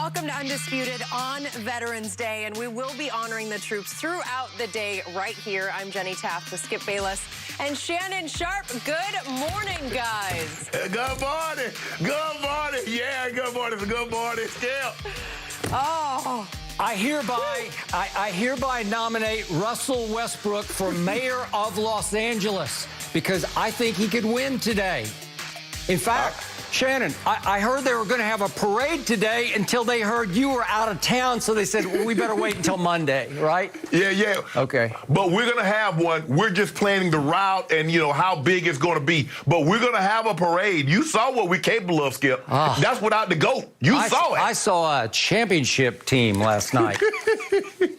Welcome to Undisputed on Veterans Day, and we will be honoring the troops throughout the day right here. I'm Jenny Taft with Skip Bayless and Shannon Sharp. Good morning, guys. Good morning. Good morning. Yeah, good morning. Good morning, Skip. Oh. I hereby nominate Russell Westbrook for mayor of Los Angeles because I think he could win today. In fact, Shannon, I heard they were going to have a parade today until they heard you were out of town, so they said, well, we better wait until Monday, right? Yeah. Okay. But we're going to have one. We're just planning the route and, how big it's going to be. But we're going to have a parade. You saw what we're capable of, Skip. That's without the GOAT. You saw it. I saw a championship team last night.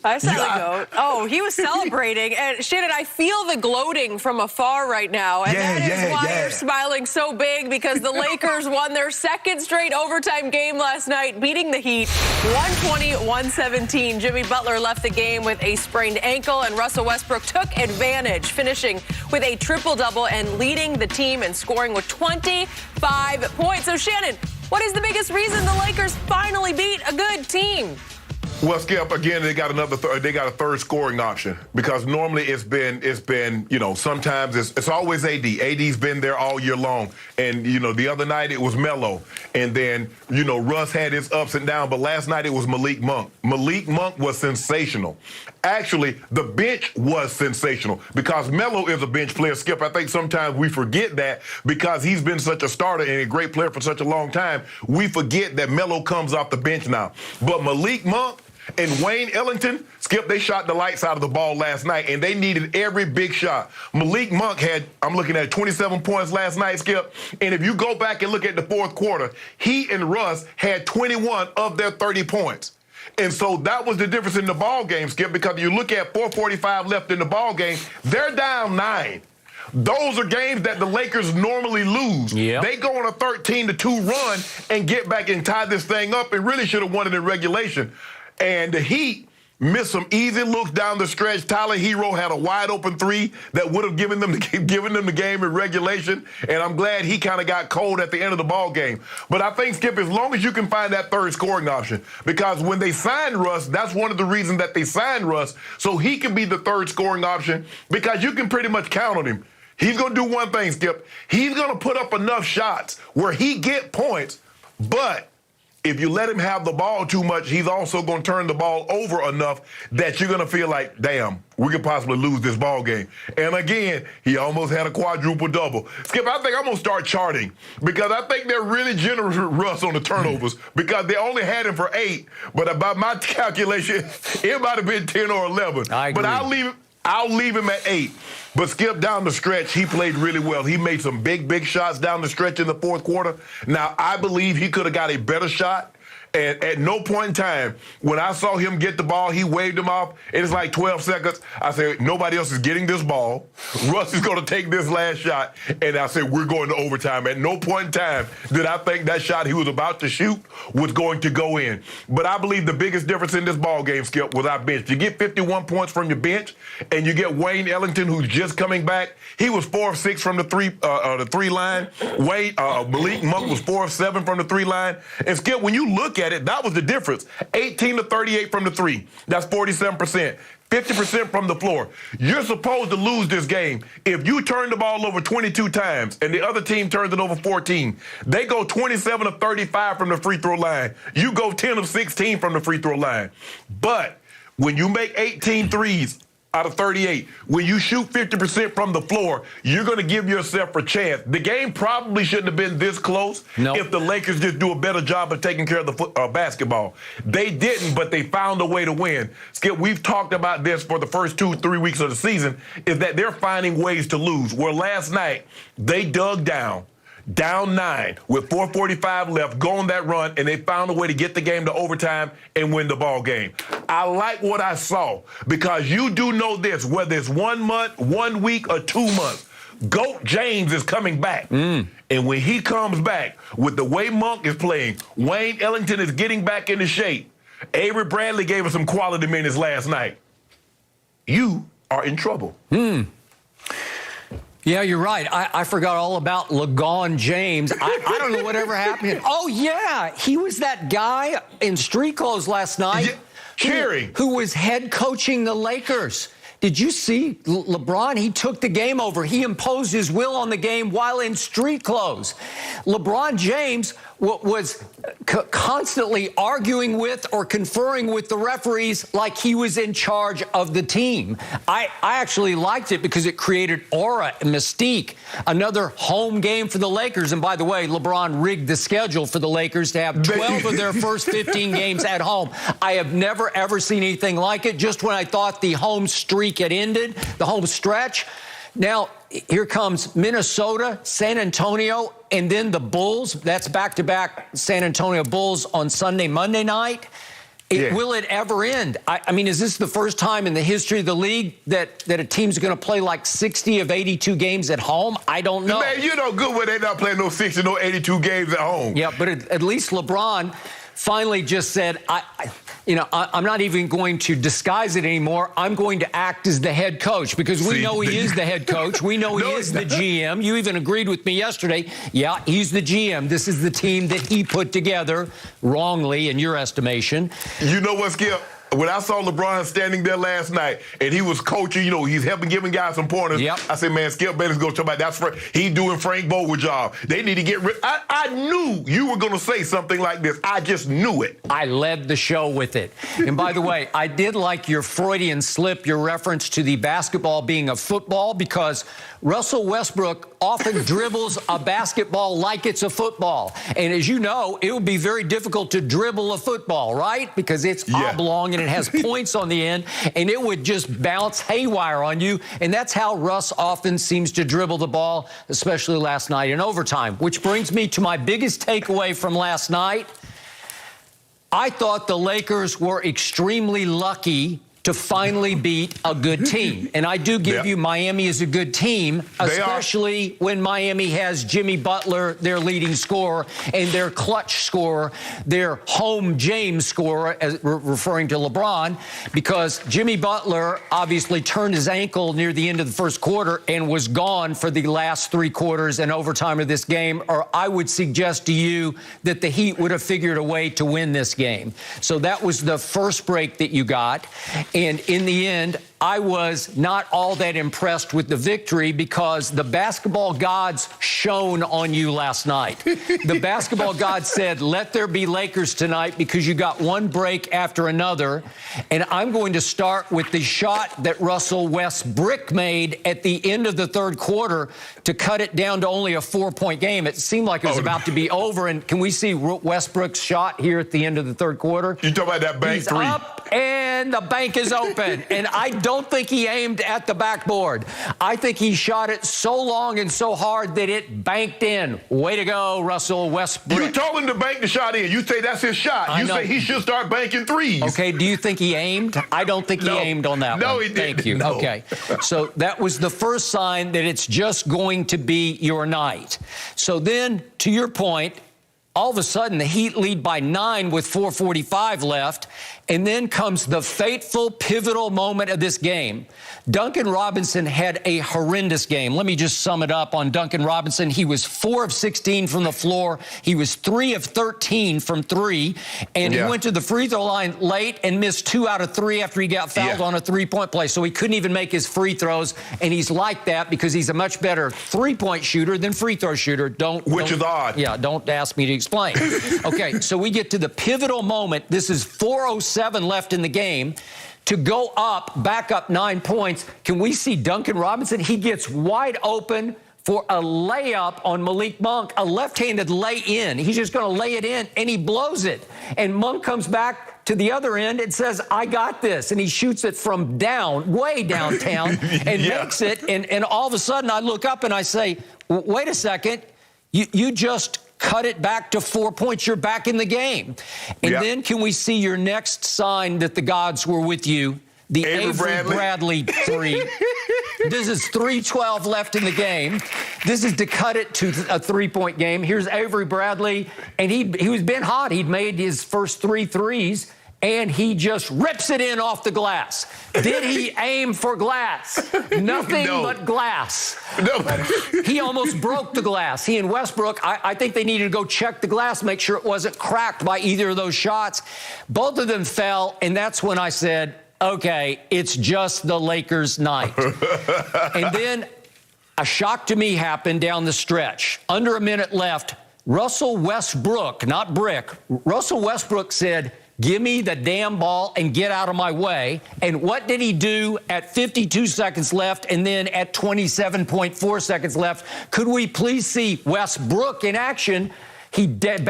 I saw the GOAT. Oh, he was celebrating. And Shannon, I feel the gloating from afar right now. And that is why you're smiling so big, because the Lakers won their second straight overtime game last night, beating the Heat 120-117. Jimmy Butler left the game with a sprained ankle, and Russell Westbrook took advantage, finishing with a triple-double and leading the team and scoring with 25 points. So, Shannon, what is the biggest reason the Lakers finally beat a good team? Well, Skip, again, they got a third scoring option, because normally it's been sometimes it's always AD. AD's been there all year long. And, the other night it was Melo. And then, Russ had his ups and downs, but last night it was Malik Monk. Malik Monk was sensational. Actually, the bench was sensational because Melo is a bench player. Skip, I think sometimes we forget that because he's been such a starter and a great player for such a long time. We forget that Melo comes off the bench now. But Malik Monk and Wayne Ellington, Skip, they shot the lights out of the ball last night, and they needed every big shot. Malik Monk had, I'm looking at 27 points last night, Skip, and if you go back and look at the fourth quarter, he and Russ had 21 of their 30 points. And so that was the difference in the ball game, Skip, because you look at 4:45 left in the ball game, they're down 9. Those are games that the Lakers normally lose. Yep. They go on a 13-2 run and get back and tie this thing up, and really should have won it in regulation. And the Heat missed some easy looks down the stretch. Tyler Hero had a wide-open three that would have given them the game in regulation, and I'm glad he kind of got cold at the end of the ball game. But I think, Skip, as long as you can find that third scoring option, because when they signed Russ, that's one of the reasons that they signed Russ, so he can be the third scoring option, because you can pretty much count on him. He's going to do one thing, Skip. He's going to put up enough shots where he get points, but if you let him have the ball too much, he's also going to turn the ball over enough that you're going to feel like, damn, we could possibly lose this ball game. And again, he almost had a quadruple double. Skip, I think I'm going to start charting, because I think they're really generous with Russ on the turnovers, because they only had him for 8. But by my calculation, it might have been 10 or 11. I agree. But I'll leave him at 8. But Skip, down the stretch, he played really well. He made some big shots down the stretch in the fourth quarter. Now, I believe he could have got a better shot. And at no point in time, when I saw him get the ball, he waved him off. And it's like 12 seconds. I said, nobody else is getting this ball. Russ is going to take this last shot. And I said, we're going to overtime. At no point in time did I think that shot he was about to shoot was going to go in. But I believe the biggest difference in this ball game, Skip, was our bench. You get 51 points from your bench, and you get Wayne Ellington, who's just coming back. He was 4 of 6 from the three line. Malik Monk was 4 of 7 from the 3 line. And Skip, when you look at it, that was the difference. 18 to 38 from the 3. That's 47%. 50% from the floor. You're supposed to lose this game if you turn the ball over 22 times and the other team turns it over 14. They go 27 of 35 from the free throw line. You go 10 of 16 from the free throw line. But when you make 18 threes out of 38, when you shoot 50% from the floor, you're going to give yourself a chance. The game probably shouldn't have been this close if the Lakers just do a better job of taking care of the basketball. They didn't, but they found a way to win. Skip, we've talked about this for the first 2-3 weeks of the season, is that they're finding ways to lose. Where last night, they dug down 9 with 4:45 left, go on that run, and they found a way to get the game to overtime and win the ball game. I like what I saw, because you do know this, whether it's 1 month, 1 week, or 2 months, GOAT James is coming back. And when he comes back, with the way Monk is playing, Wayne Ellington is getting back into shape. Avery Bradley gave us some quality minutes last night. You are in trouble. Yeah, you're right. I forgot all about LeBron James. I don't know whatever happened. Oh, yeah. He was that guy in street clothes last night. Yeah, cheering. Who was head coaching the Lakers. Did you see LeBron? He took the game over. He imposed his will on the game while in street clothes. LeBron James was constantly arguing with or conferring with the referees like he was in charge of the team. I actually liked it because it created aura and mystique. Another home game for the Lakers. And by the way, LeBron rigged the schedule for the Lakers to have 12 of their first 15 games at home. I have never, ever seen anything like it. Just when I thought the home streak had ended, the home stretch. Now, here comes Minnesota, San Antonio, and then the Bulls. That's back-to-back San Antonio Bulls on Sunday, Monday night. Will it ever end? I mean, is this the first time in the history of the league that a team's going to play like 60 of 82 games at home? I don't know. Man, you know good when they're not playing no 60, no 82 games at home. Yeah, but at least LeBron finally just said, I'm not even going to disguise it anymore. I'm going to act as the head coach because we know he is the head coach. We know he is the GM. You even agreed with me yesterday. Yeah, he's the GM. This is the team that he put together wrongly, in your estimation. You know what, Skip? When I saw LeBron standing there last night and he was coaching, he's helping giving guys some pointers. Yep. I said, man, Skip Bayless going to talk about he's doing Frank Vogel's job. They need to get rid. I knew you were going to say something like this. I just knew it. I led the show with it. And by the way, I did like your Freudian slip, your reference to the basketball being a football, because Russell Westbrook often dribbles a basketball like it's a football. And as you know, it would be very difficult to dribble a football, right? Because it's oblong and it has points on the end, and it would just bounce haywire on you. And that's how Russ often seems to dribble the ball, especially last night in overtime. Which brings me to my biggest takeaway from last night. I thought the Lakers were extremely lucky to finally beat a good team. And I do give you Miami is a good team, especially when Miami has Jimmy Butler, their leading scorer, and their clutch scorer, their home James scorer, as referring to LeBron, because Jimmy Butler obviously turned his ankle near the end of the first quarter and was gone for the last 3 quarters and overtime of this game, or I would suggest to you that the Heat would have figured a way to win this game. So that was the first break that you got. And in the end, I was not all that impressed with the victory because the basketball gods shone on you last night. The basketball gods said, let there be Lakers tonight because you got one break after another. And I'm going to start with the shot that Russell Westbrook made at the end of the third quarter to cut it down to only a 4-point game. It seemed like it was about to be over. And can we see Westbrook's shot here at the end of the third quarter? You talking about that bank He's three? Up and the bank is open. And I don't think he aimed at the backboard. I think he shot it so long and so hard that it banked in. Way to go, Russell Westbrook. You told him to bank the shot in. You say that's his shot. You say he should start banking threes. Okay, do you think he aimed? I don't think he aimed on that one. No, he didn't. Thank you. No. Okay, so that was the first sign that it's just going to be your night. So then, to your point, all of a sudden, the Heat lead by 9 with 4:45 left, and then comes the fateful, pivotal moment of this game. Duncan Robinson had a horrendous game. Let me just sum it up on Duncan Robinson. He was 4 of 16 from the floor. He was 3 of 13 from 3, and he went to the free throw line late and missed 2 out of 3 after he got fouled on a 3-point play. So he couldn't even make his free throws, and he's like that because he's a much better 3-point shooter than free throw shooter. Which is odd. Yeah, don't ask me to explain. Okay, so we get to the pivotal moment. This is 4:07 left in the game. To go back up 9 points, can we see Duncan Robinson? He gets wide open for a layup on Malik Monk, a left-handed lay-in. He's just going to lay it in, and he blows it. And Monk comes back to the other end and says, I got this. And he shoots it from way downtown, and makes it. And all of a sudden, I look up and I say, wait a second, you just cut it back to 4 points. You're back in the game. And then can we see your next sign that the gods were with you? The Avery Bradley 3. This is 3:12 left in the game. This is to cut it to a 3-point game. Here's Avery Bradley, and he's been hot. He'd made his first 3 threes, and he just rips it in off the glass. Did he aim for glass? Nothing but glass. No. He almost broke the glass. He and Westbrook, I think they needed to go check the glass, make sure it wasn't cracked by either of those shots. Both of them fell, and that's when I said, okay, it's just the Lakers' night. And then a shock to me happened down the stretch. Under a minute left, Russell Westbrook, not Brick, Russell Westbrook said, give me the damn ball and get out of my way. And what did he do at 52 seconds left and then at 27.4 seconds left? Could we please see Westbrook in action? He dared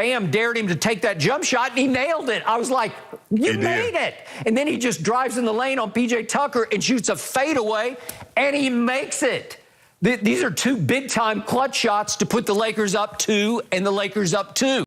him to take that jump shot, and he nailed it. I was like, you made it. And then he just drives in the lane on P.J. Tucker and shoots a fadeaway, and he makes it. These are two big-time clutch shots to put the Lakers up 2 and the Lakers up 2.